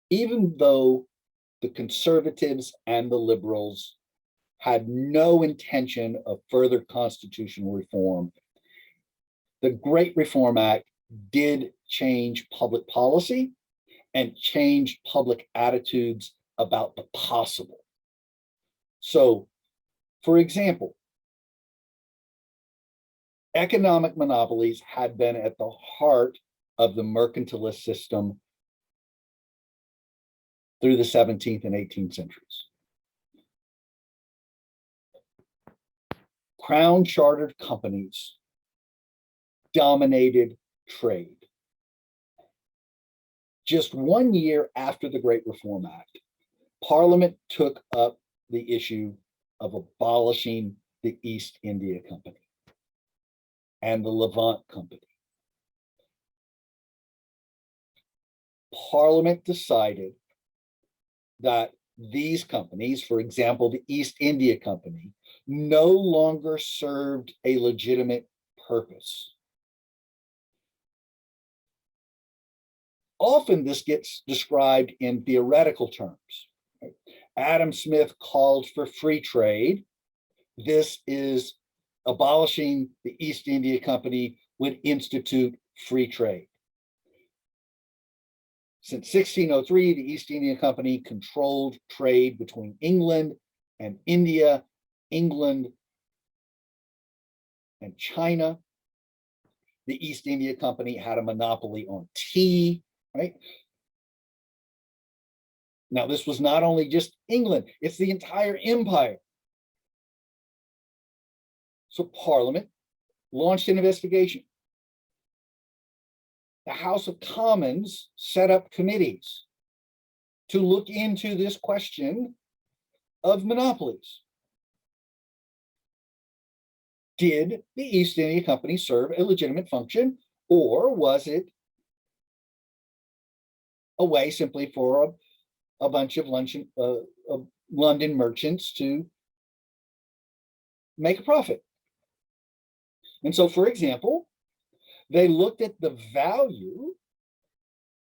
even though the conservatives and the liberals had no intention of further constitutional reform, the Great Reform Act did change public policy and change public attitudes about the possible. So, for example, economic monopolies had been at the heart of the mercantilist system through the 17th and 18th centuries. Crown chartered companies dominated trade. Just 1 year after the Great Reform Act, Parliament took up the issue of abolishing the East India Company and the Levant Company. Parliament decided that these companies, for example, the East India Company, no longer served a legitimate purpose. Often this gets described in theoretical terms. Adam Smith called for free trade. This is abolishing the East India Company would institute free trade. Since 1603, the East India Company controlled trade between England and India, England and China. The East India Company had a monopoly on tea, right? Now, this was not only just England, it's the entire empire. So Parliament launched an investigation. The House of Commons set up committees to look into this question of monopolies. Did the East India Company serve a legitimate function, or was it a way simply for a bunch of London merchants to make a profit? And so, for example, they looked at the value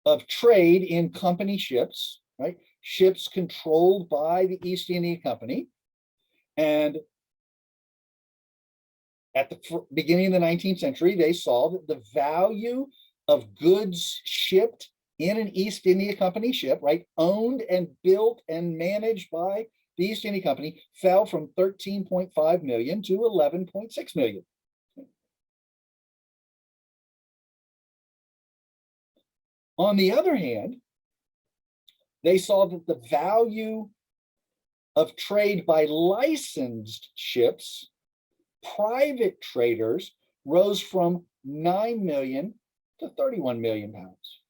of trade in company ships, right? Ships controlled by the East India Company. And at the beginning of the 19th century, they saw that the value of goods shipped in an East India Company ship, right, owned and built and managed by the East India Company, fell from 13.5 million to 11.6 million. On the other hand, they saw that the value of trade by licensed ships, private traders, rose from 9 million to 31 million pounds.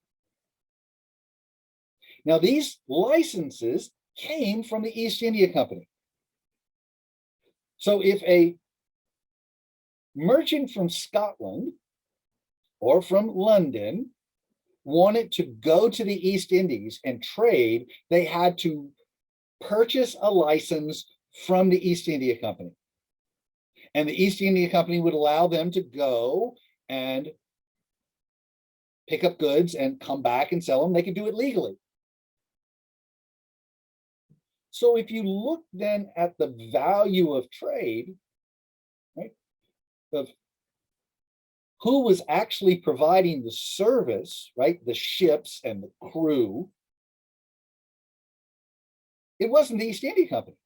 Now, these licenses came from the East India Company. So if a merchant from Scotland or from London wanted to go to the East Indies and trade, they had to purchase a license from the East India Company. And the East India Company would allow them to go and pick up goods and come back and sell them. They could do it legally. So if you look then at the value of trade, right, of who was actually providing the service, right, the ships and the crew, it wasn't the East India Company.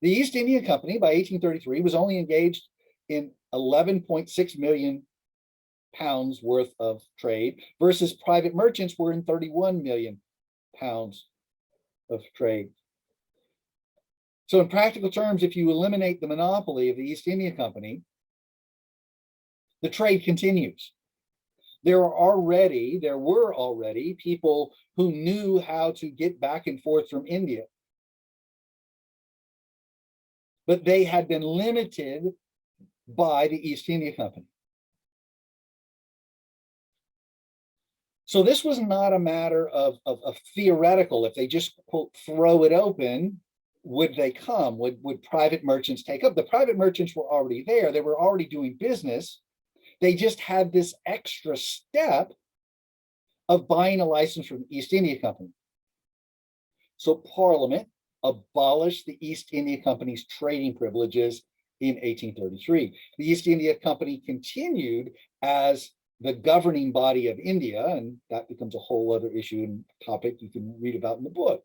The East India Company by 1833 was only engaged in 11.6 million pounds worth of trade, versus private merchants were in 31 million pounds of trade. So in practical terms, if you eliminate the monopoly of the East India Company, the trade continues. There were already people who knew how to get back and forth from India, but they had been limited by the East India Company. So this was not a matter of theoretical. If they just, quote, throw it open, would they come? Would private merchants take up? The private merchants were already there. They were already doing business. They just had this extra step of buying a license from the East India Company. So Parliament abolished the East India Company's trading privileges in 1833. The East India Company continued as the governing body of India, and that becomes a whole other issue and topic you can read about in the book.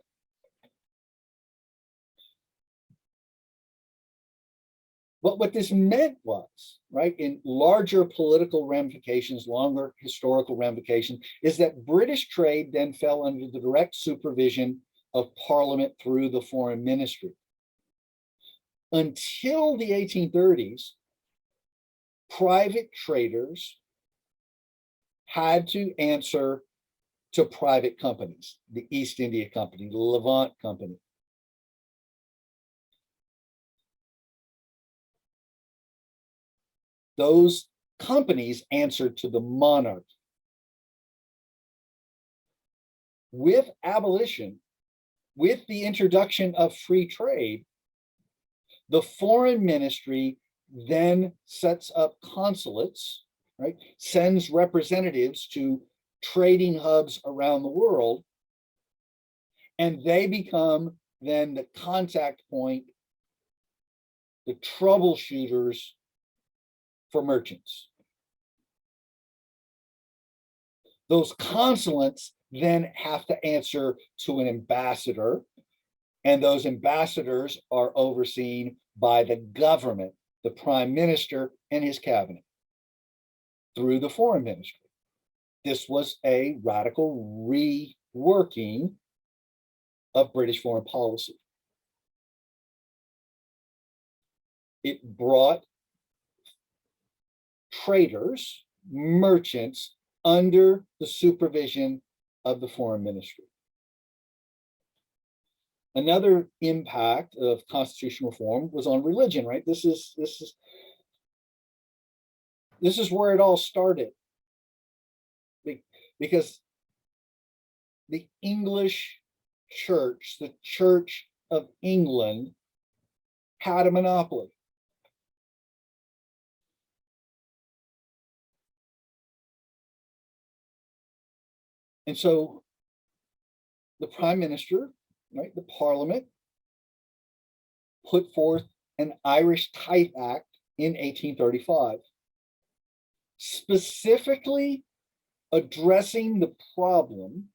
But what this meant was, right, in larger political ramifications, longer historical ramifications, is that British trade then fell under the direct supervision of Parliament through the Foreign Ministry. Until the 1830s, private traders had to answer to private companies, the East India Company, the Levant Company. Those companies answered to the monarch. With abolition, with the introduction of free trade, the foreign ministry then sets up consulates, right? Sends representatives to trading hubs around the world, and they become then the contact point, the troubleshooters for merchants. Those consulates then have to answer to an ambassador, and those ambassadors are overseen by the government, the prime minister and his cabinet, through the foreign ministry. This was a radical reworking of British foreign policy. It brought traders, merchants, under the supervision of the foreign ministry. Another impact of constitutional reform was on religion, right? This is where it all started, because the English church, the Church of England, had a monopoly. And so the prime minister, right, the parliament, put forth an Irish Tithe Act in 1835, specifically addressing the problem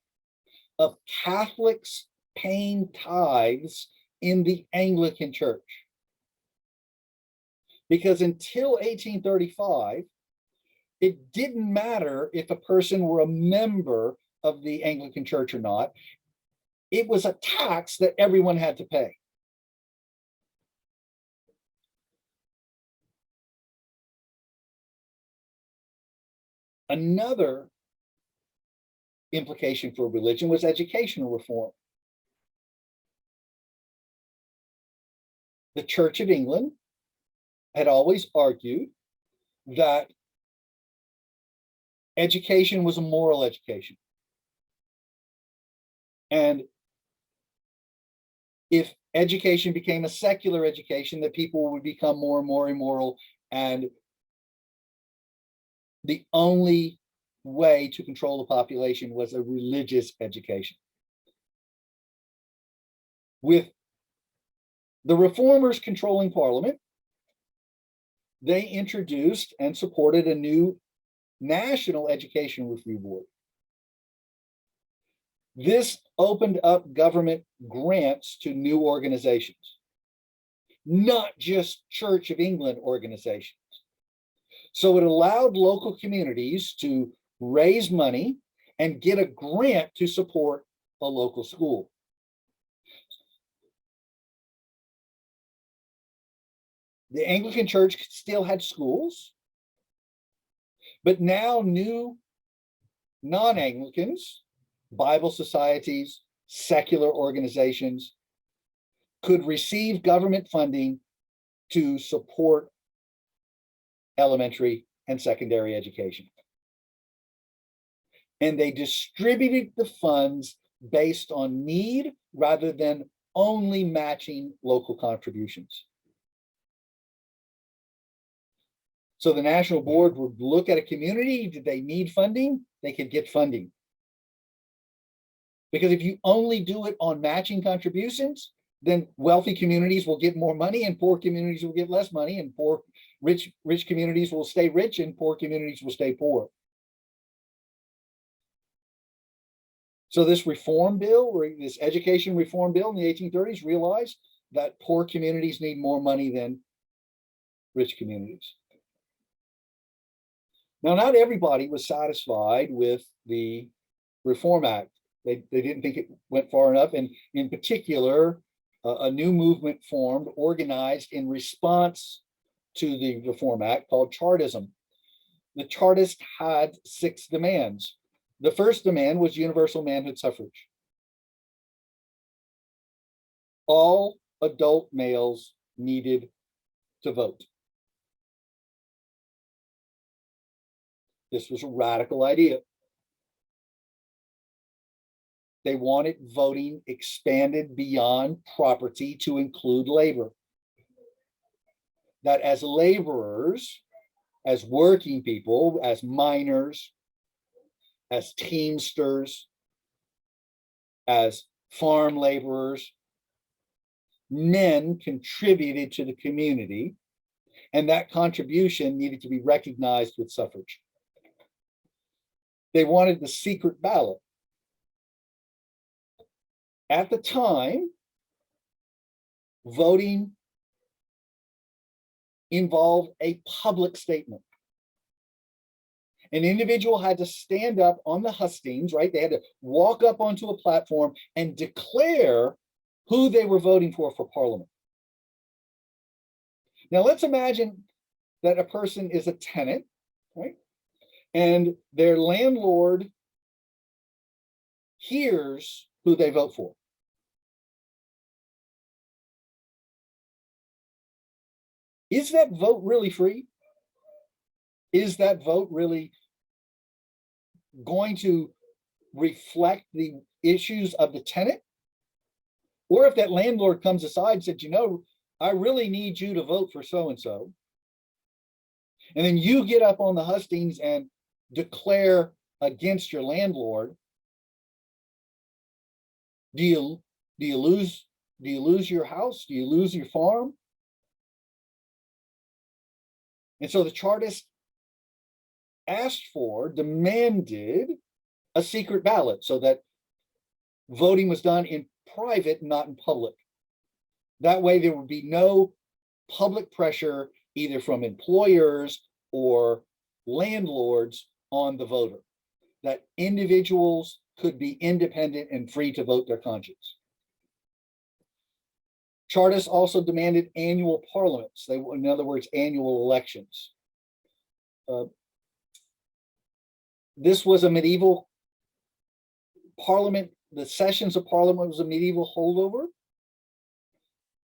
of Catholics paying tithes in the Anglican Church. Because until 1835, it didn't matter if a person were a member of the Anglican Church or not. It was a tax that everyone had to pay. Another implication for religion was educational reform. The Church of England had always argued that education was a moral education. And if education became a secular education, that people would become more and more immoral, and the only way to control the population was a religious education. With the reformers controlling Parliament, they introduced and supported a new National Education Review Board. This opened up government grants to new organizations, not just Church of England organizations. So it allowed local communities to raise money and get a grant to support a local school. The Anglican Church still had schools, but now new non-Anglicans, Bible societies, secular organizations could receive government funding to support elementary and secondary education. And they distributed the funds based on need rather than only matching local contributions. So the National Board would look at a community. Did they need funding? They could get funding. Because if you only do it on matching contributions, then wealthy communities will get more money and poor communities will get less money, and rich communities will stay rich and poor communities will stay poor. So this reform bill, or this education reform bill in the 1830s, realized that poor communities need more money than rich communities. Now, not everybody was satisfied with the Reform Act. They didn't think it went far enough. And in particular, a new movement formed, organized in response to the Reform Act, called Chartism. The Chartists had 6 demands. The first demand was universal manhood suffrage. All adult males needed to vote. This was a radical idea. They wanted voting expanded beyond property to include labor. That as laborers, as working people, as miners, as teamsters, as farm laborers, men contributed to the community, and that contribution needed to be recognized with suffrage. They wanted the secret ballot. At the time, voting involved a public statement. An individual had to stand up on the hustings, right? They had to walk up onto a platform and declare who they were voting for Parliament. Now, let's imagine that a person is a tenant, right? And their landlord hears who they vote for. Is that vote really free? Is that vote really going to reflect the issues of the tenant? Or if that landlord comes aside and said, you know, I really need you to vote for so-and-so, and then you get up on the hustings and declare against your landlord, do you lose your house? Do you lose your farm? And so the Chartists demanded a secret ballot so that voting was done in private, not in public. That way there would be no public pressure either from employers or landlords on the voter, that individuals could be independent and free to vote their conscience. Chartists also demanded annual parliaments. In other words, annual elections. This was a medieval parliament. The sessions of parliament was a medieval holdover.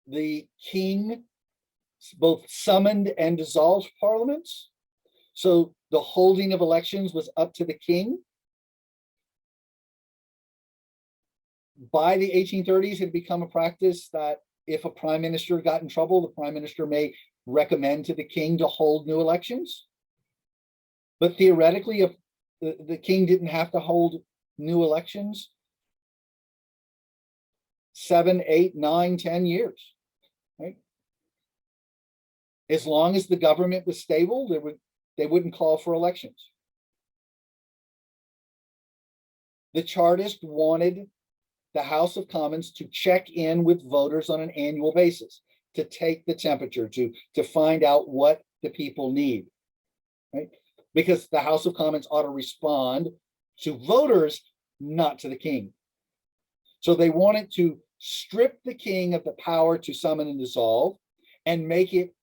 The king both summoned and dissolved parliaments. So the holding of elections was up to the king. By the 1830s, it had become a practice that if a prime minister got in trouble, the prime minister may recommend to the king to hold new elections. But theoretically, if the king didn't have to hold new elections 7, 8, 9, 10 years, right? As long as the government was stable, they wouldn't call for elections. The Chartists wanted the House of Commons to check in with voters on an annual basis, to take the temperature, to find out what the people need, right? Because the House of Commons ought to respond to voters, not to the king. So they wanted to strip the king of the power to summon and dissolve and make it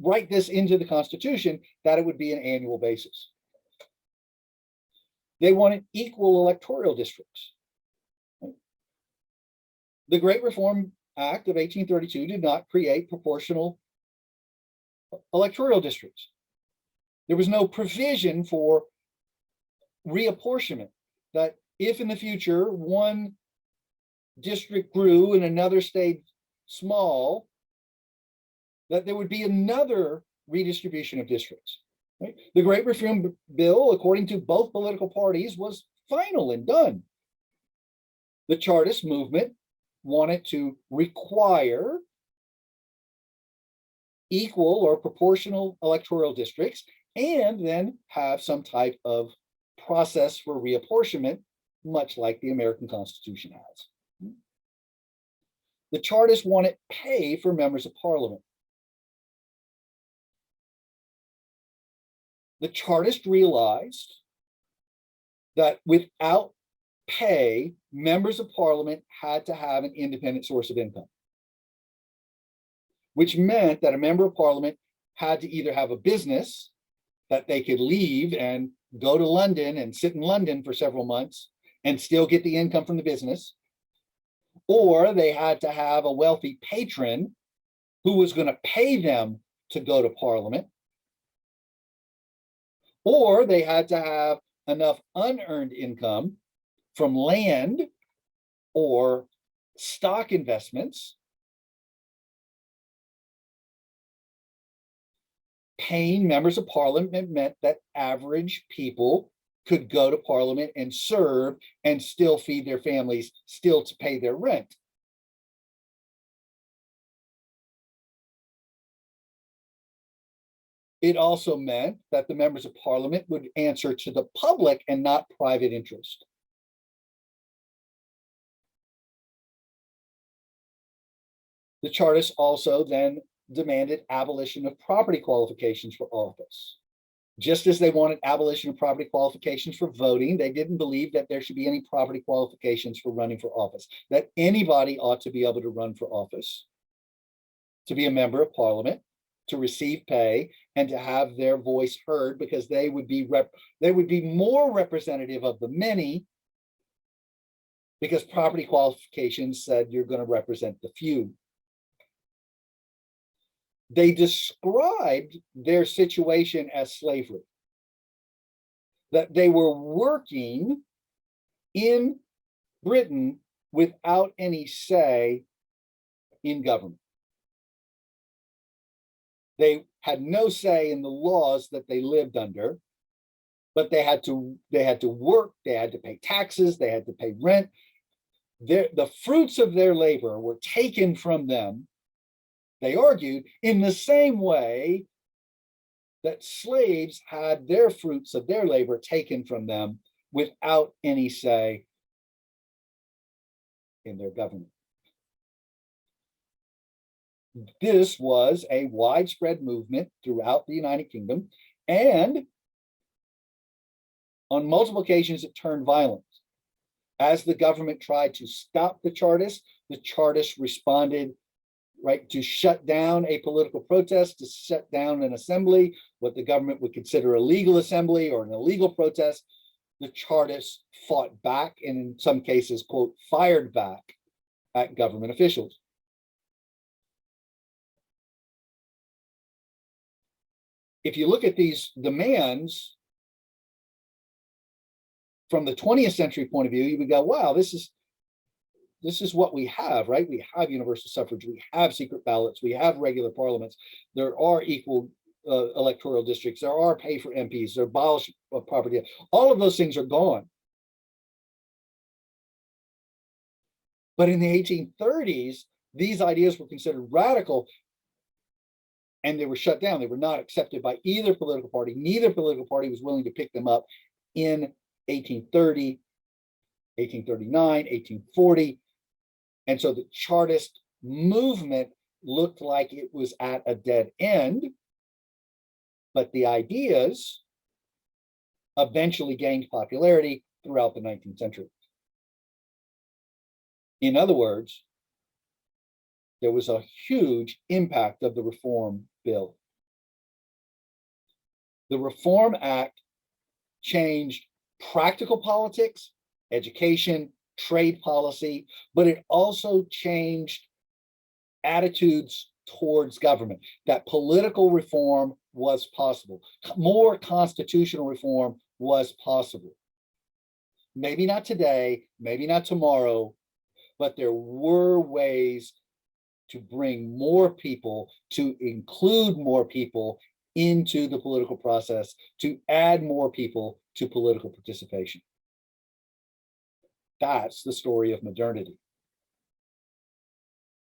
write this into the Constitution that it would be an annual basis. They wanted equal electoral districts. The Great Reform Act of 1832 did not create proportional electoral districts. There was no provision for reapportionment, that if in the future one district grew and another stayed small, that there would be another redistribution of districts. Right? The Great Reform Bill, according to both political parties, was final and done. The Chartist movement wanted to require equal or proportional electoral districts and then have some type of process for reapportionment, much like the American Constitution has. The Chartists wanted pay for members of parliament. The Chartists realized that without pay, members of parliament had to have an independent source of income, which meant that a member of parliament had to either have a business that they could leave and go to London and sit in London for several months and still get the income from the business, or they had to have a wealthy patron who was going to pay them to go to parliament, or they had to have enough unearned income from land or stock investments. Paying members of parliament meant that average people could go to parliament and serve and still feed their families, still to pay their rent. It also meant that the members of parliament would answer to the public and not private interest. The Chartists also then demanded abolition of property qualifications for office. Just as they wanted abolition of property qualifications for voting, they didn't believe that there should be any property qualifications for running for office, that anybody ought to be able to run for office, to be a member of parliament, to receive pay, and to have their voice heard, because they would be more representative of the many, because property qualifications said you're going to represent the few. They described their situation as slavery, that they were working in Britain without any say in government. They had no say in the laws that they lived under, but they had to work, they had to pay taxes, they had to pay rent. The fruits of their labor were taken from them, they argued, in the same way that slaves had their fruits of their labor taken from them without any say in their government. This was a widespread movement throughout the United Kingdom, and on multiple occasions it turned violent. As the government tried to stop the Chartists responded, right, to shut down a political protest, to shut down an assembly, what the government would consider a legal assembly or an illegal protest. The Chartists fought back, and in some cases, quote, fired back at government officials. If you look at these demands from the 20th century point of view, you would go, wow, this is what we have, right? We have universal suffrage, we have secret ballots, we have regular parliaments, there are equal electoral districts, there are pay for MPs, there are abolish of property. All of those things are gone. But in the 1830s, these ideas were considered radical, and they were shut down. They were not accepted by either political party. Neither political party was willing to pick them up in 1830, 1839, 1840. And so the Chartist movement looked like it was at a dead end, but the ideas eventually gained popularity throughout the 19th century. In other words, there was a huge impact of the Reform Bill. The Reform Act changed practical politics, education, trade policy, but it also changed attitudes towards government, that political reform was possible. More constitutional reform was possible. Maybe not today, maybe not tomorrow, but there were ways to bring more people, to include more people into the political process, to add more people to political participation. That's the story of modernity.